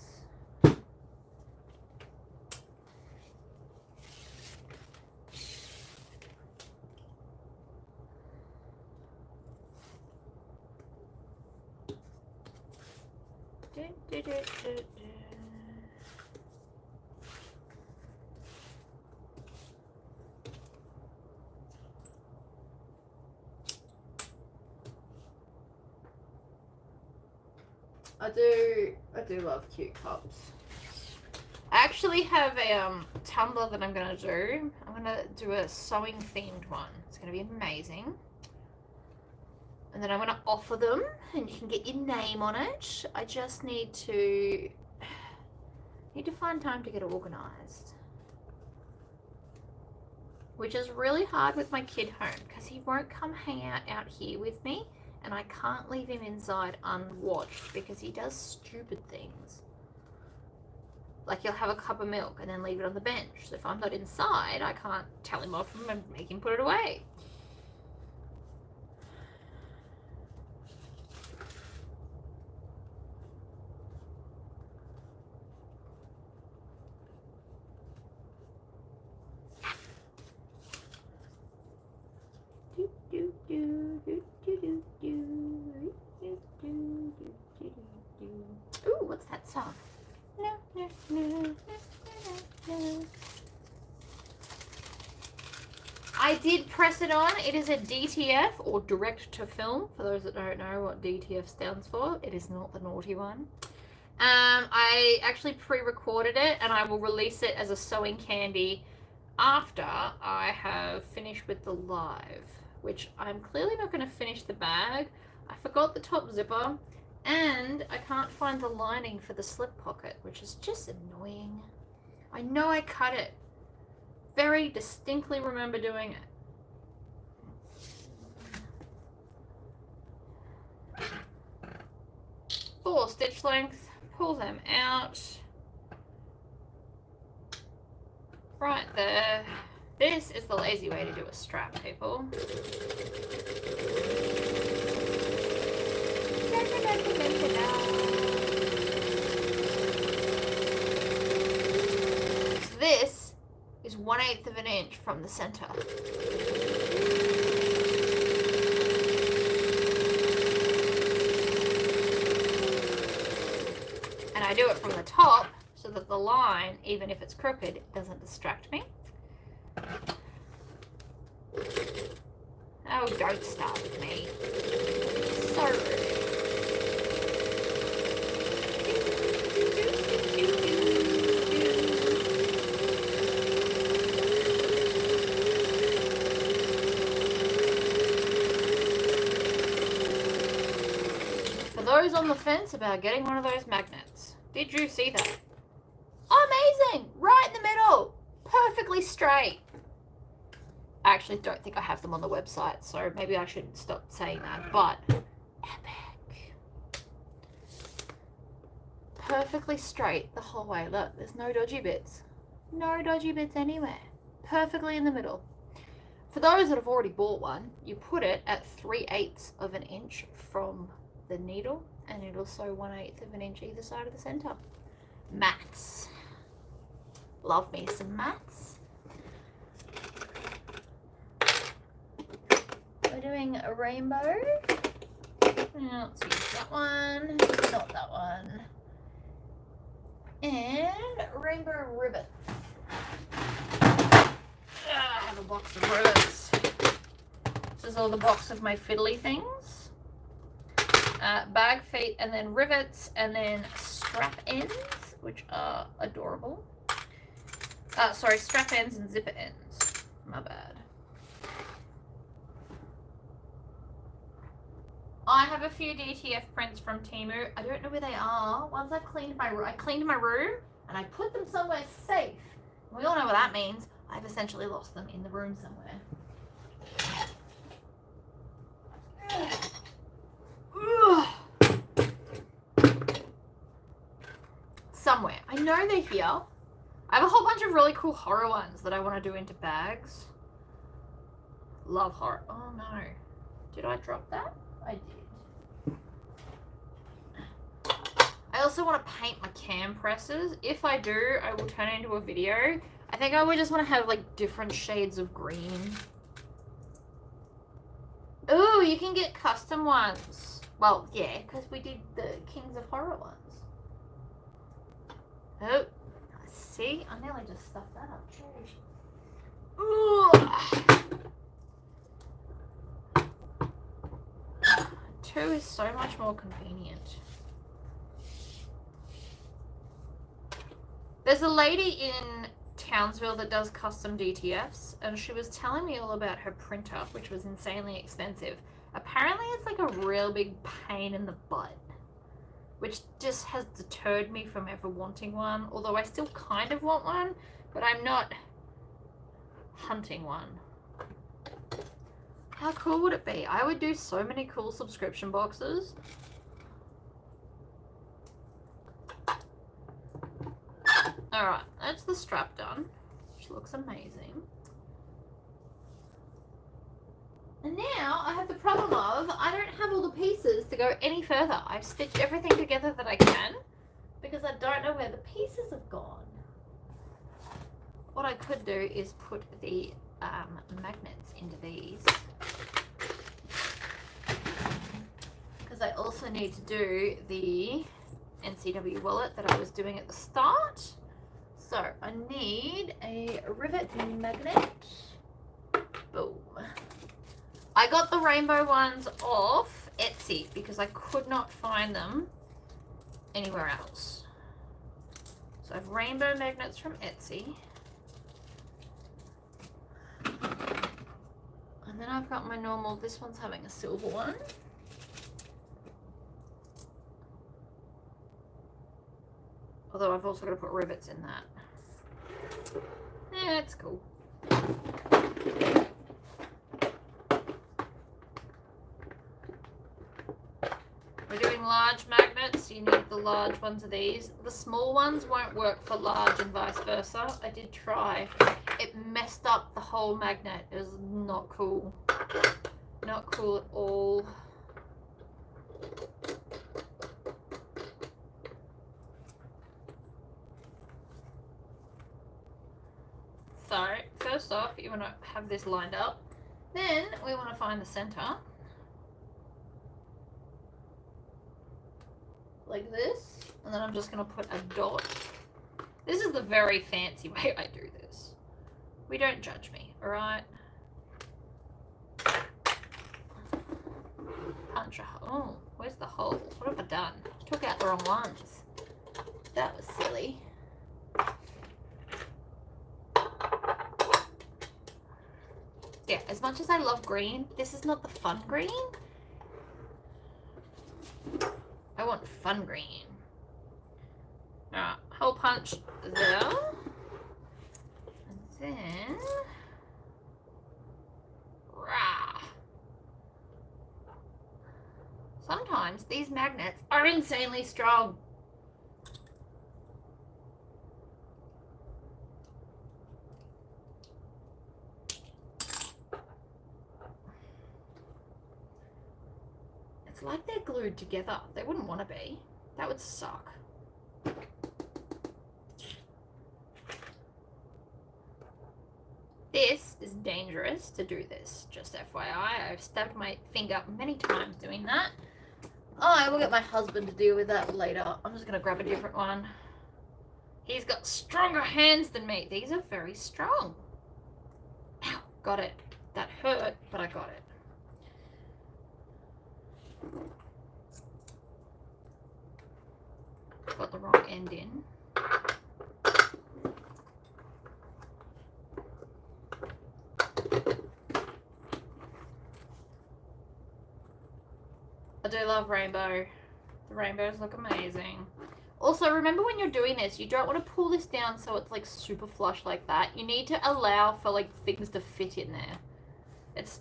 I do love cute cups. I actually have a tumbler that I'm going to do. I'm going to do a sewing themed one. It's going to be amazing. And then I'm going to offer them and you can get your name on it. I just need to find time to get organized. Which is really hard with my kid home because he won't come hang out here with me, and I can't leave him inside unwatched because he does stupid things. Like he'll have a cup of milk and then leave it on the bench. So if I'm not inside, I can't tell him off and make him put it away. Ooh, what's that song? I did press it on. It is a DTF, or direct to film, for those that don't know what DTF stands for. It is not the naughty one. I actually pre-recorded it and I will release it as a sewing candy after I have finished with the live, which I'm clearly not going to finish the bag. I forgot the top zipper and I can't find the lining for the slip pocket, which is just annoying. I know I cut it. Very distinctly remember doing it. 4 stitch lengths. Pull them out. Right there. This is the lazy way to do a strap, people. This is 1/8 of an inch from the center. And I do it from the top so that the line, even if it's crooked, doesn't distract me. Oh, don't start with me. So rude. For those on the fence about getting one of those magnets, did you see that? Amazing! Right in the middle! Perfectly straight. I actually don't think I have them on the website, so maybe I should stop saying that, but epic. Perfectly straight the whole way. Look, there's no dodgy bits. No dodgy bits anywhere. Perfectly in the middle. For those that have already bought one, you put it at 3/8 of an inch from the needle, and it'll sew 1/8 of an inch either side of the center. Mats. Love me some mats. We're doing a rainbow. Let's use that one, not that one. And rainbow ribbons. I have a box of ribbons. This is all the box of my fiddly things. Bag feet, and then rivets, and then strap ends, which are adorable. Sorry, strap ends and zipper ends. My bad. I have a few DTF prints from Temu. I don't know where they are. Once I cleaned my room and I put them somewhere safe. We all know what that means. I've essentially lost them in the room somewhere. Somewhere. I know they're here. I have a whole bunch of really cool horror ones that I want to do into bags. Love horror. Oh no. Did I drop that? I did. I also want to paint my cam presses. If I do, I will turn it into a video. I think I would just want to have like different shades of green. Ooh, you can get custom ones. Well, yeah, because we did the Kings of Horror ones. Oh, see? I nearly just stuffed that up. Ooh. 2 is so much more convenient. There's a lady in Townsville that does custom DTFs, and she was telling me all about her printer, which was insanely expensive. Apparently it's like a real big pain in the butt, which just has deterred me from ever wanting one, although I still kind of want one, but I'm not hunting one. How cool would it be? I would do so many cool subscription boxes. Alright, that's the strap done, which looks amazing. And now I have the problem of I don't have all the pieces to go any further. I've stitched everything together that I can because I don't know where the pieces have gone. What I could do is put the magnets into these, because I also need to do the NCW wallet that I was doing at the start. So I need a rivet magnet. Boom. I got the rainbow ones off Etsy because I could not find them anywhere else. So I have rainbow magnets from Etsy. And then I've got my normal, this one's having a silver one. Although I've also got to put rivets in that. Yeah, it's cool. We're doing large magnets, so you need the large ones of these. The small ones won't work for large and vice versa. I did try. It messed up the whole magnet. It was not cool. Not cool at all. So, first off, you want to have this lined up. Then we want to find the center. Like this. And then I'm just going to put a dot. This is the very fancy way I do this. We don't judge me, alright? Punch a hole. Oh, where's the hole? What have I done? Took out the wrong ones. That was silly. Yeah, as much as I love green, this is not the fun green. I want fun green. Alright, hole punch there. And then... Rah! Sometimes these magnets are insanely strong. It's like they're glued together. They wouldn't want to be. That would suck. This is dangerous to do this, just FYI. I've stabbed my finger many times doing that. I will get my husband to deal with that later. I'm just going to grab a different one. He's got stronger hands than me. These are very strong. Ow, got it. That hurt, but I got it. Got the wrong end in. I do love rainbow. The rainbows look amazing. Also, remember when you're doing this, you don't want to pull this down so it's like super flush like that. You need to allow for like things to fit in there. It's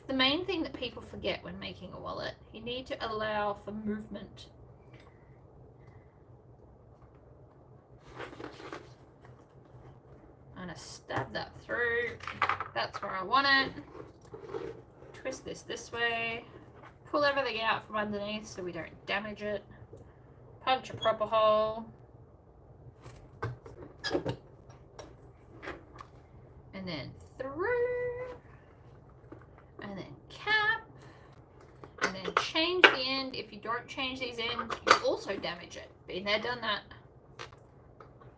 the main thing that people forget when making a wallet. You need to allow for movement. I'm going to stab that through. That's where I want it. Twist this way. Pull everything out from underneath so we don't damage it. Punch a proper hole. And then through. And then cap. And then change the end. If you don't change these ends, you also damage it. Been there, done that.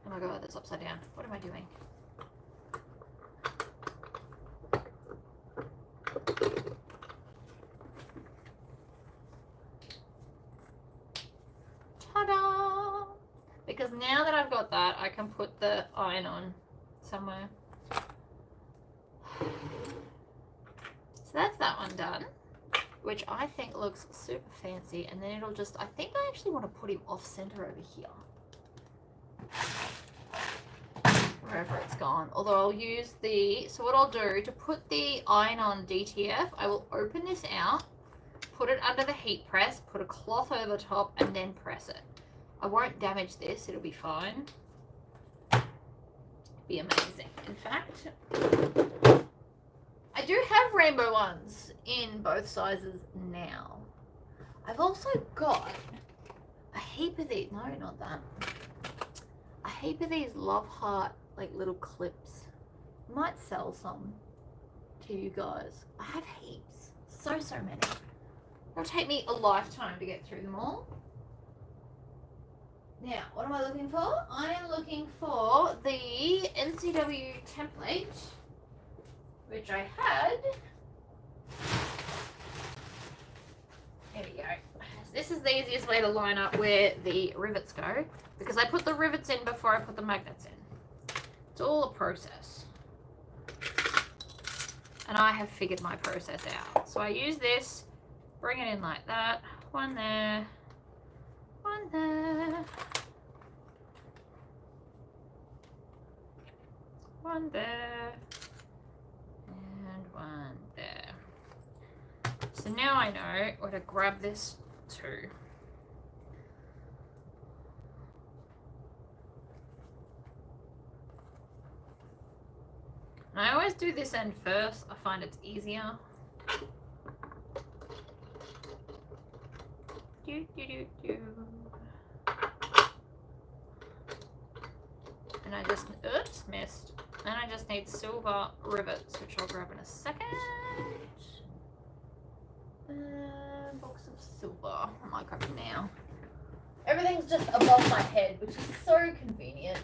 Oh my god, that's upside down. What am I doing? Ta-da! Because now that I've got that, I can put the iron on somewhere. So that's that one done, which I think looks super fancy. And then it'll just, I think I actually want to put him off center over here. Wherever it's gone. Although I'll use the, so what I'll do to put the iron on DTF, I will open this out, put it under the heat press, put a cloth over the top, and then press it. I won't damage this, it'll be fine. Be amazing. In fact, I do have rainbow ones in both sizes now. I've also got a heap of these, no, not that. A heap of these Love Heart, like little clips. Might sell some to you guys. I have heaps, so many. It'll take me a lifetime to get through them all. Now, what am I looking for? I am looking for the NCW template, which I had. There we go. This is the easiest way to line up where the rivets go, because I put the rivets in before I put the magnets in. It's all a process. And I have figured my process out. So I use this, bring it in like that, one there, one there, one there, and one there. So now I know where to grab this to. And I always do this end first. I find it's easier. Do, do, do, do. And I just, oops, missed. And I just need silver rivets, which I'll grab in a second. Box of silver. I might grab it now. Everything's just above my head, which is so convenient.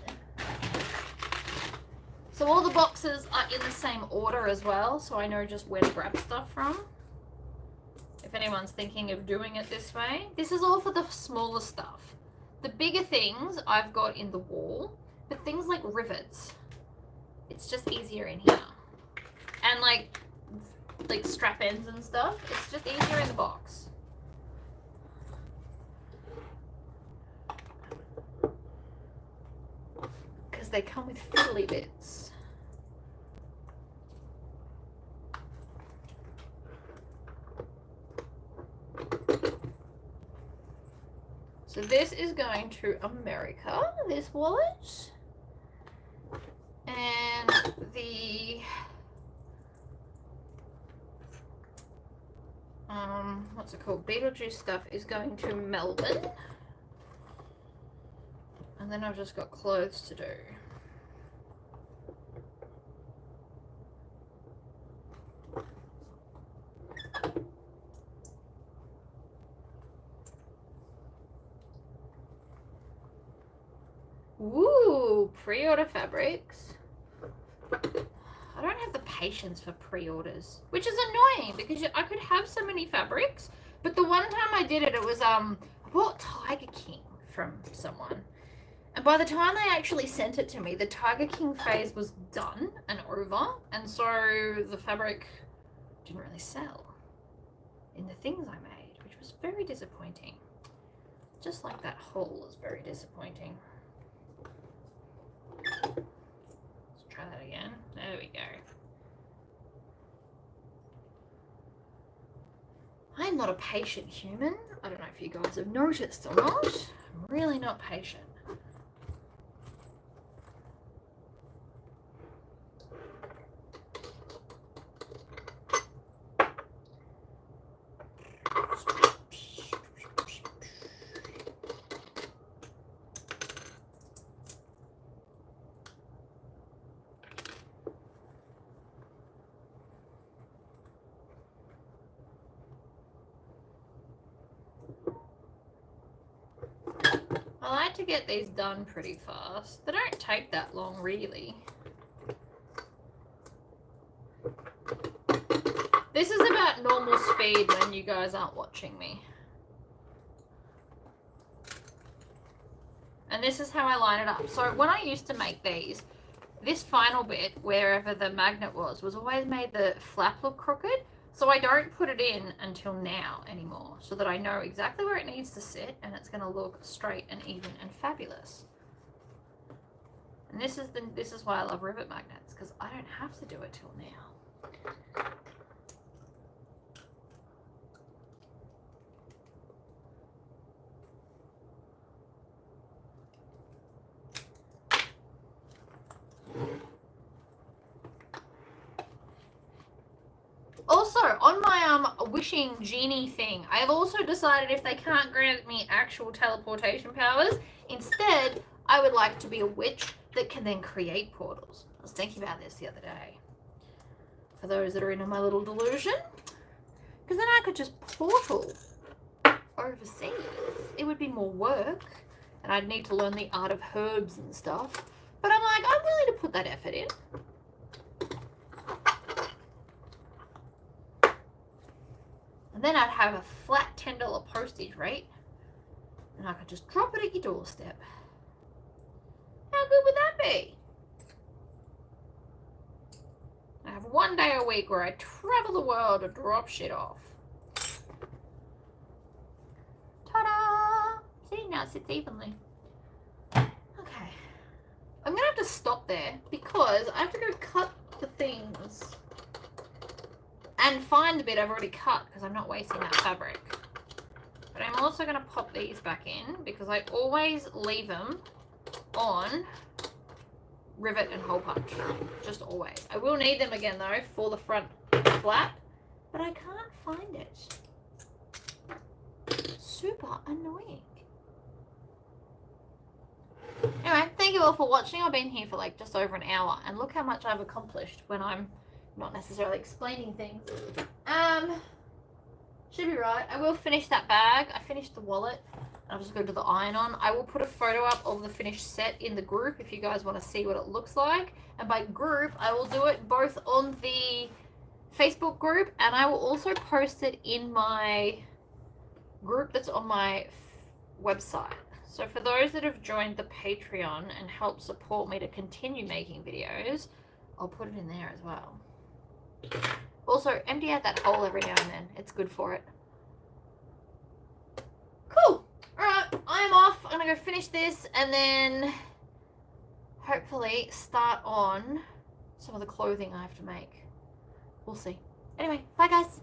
So all the boxes are in the same order as well, so I know just where to grab stuff from. If anyone's thinking of doing it this way. This is all for the smaller stuff. The bigger things I've got in the wall, but things like rivets, it's just easier in here. And like strap ends and stuff, it's just easier in the box. Because they come with fiddly bits. So this is going to America, this wallet. And the what's it called? Beetlejuice stuff is going to Melbourne. And then I've just got clothes to do. Ooh, pre-order fabrics. I don't have the patience for pre-orders, which is annoying because I could have so many fabrics, but the one time I did it, it was, I bought Tiger King from someone. And by the time they actually sent it to me, the Tiger King phase was done and over, and so the fabric didn't really sell in the things I made, which was very disappointing. Just like that hole is very disappointing. Let's try that again. There we go. I'm not a patient human. I don't know if you guys have noticed or not. I'm really not patient. I like to get these done pretty fast. They don't take that long, really. This is about normal speed when you guys aren't watching me. And this is how I line it up. So when I used to make these, this final bit, wherever the magnet was always made the flap look crooked. So I don't put it in until now anymore, so that I know exactly where it needs to sit and it's going to look straight and even and fabulous. And this is why I love rivet magnets, because I don't have to do it till now. Also, on my wishing genie thing, I have also decided if they can't grant me actual teleportation powers, instead I would like to be a witch that can then create portals. I was thinking about this the other day. For those that are into my little delusion. Because then I could just portal overseas. It would be more work, and I'd need to learn the art of herbs and stuff. But I'm like, I'm willing to put that effort in. And then I'd have a flat $10 postage rate, and I could just drop it at your doorstep. How good would that be? I have one day a week where I travel the world to drop shit off. Ta-da! See, now it sits evenly. Okay. I'm going to have to stop there because I have to go cut the things and find the bit I've already cut because I'm not wasting that fabric. But I'm also going to pop these back in because I always leave them on rivet and hole punch. Just always. I will need them again though for the front flap, but I can't find it. Super annoying. Anyway, thank you all for watching. I've been here for like just over an hour, and look how much I've accomplished when I'm not necessarily explaining things. Should be right. I will finish that bag. I finished the wallet. I'll just go to the iron-on. I will put a photo up of the finished set in the group if you guys want to see what it looks like. And by group, I will do it both on the Facebook group, and I will also post it in my group that's on my website. So for those that have joined the Patreon and helped support me to continue making videos, I'll put it in there as well. Also, empty out that hole every now and then. It's good for it. Cool. Alright, I'm off. I'm going to go finish this and then hopefully start on some of the clothing I have to make. We'll see. Anyway, bye guys.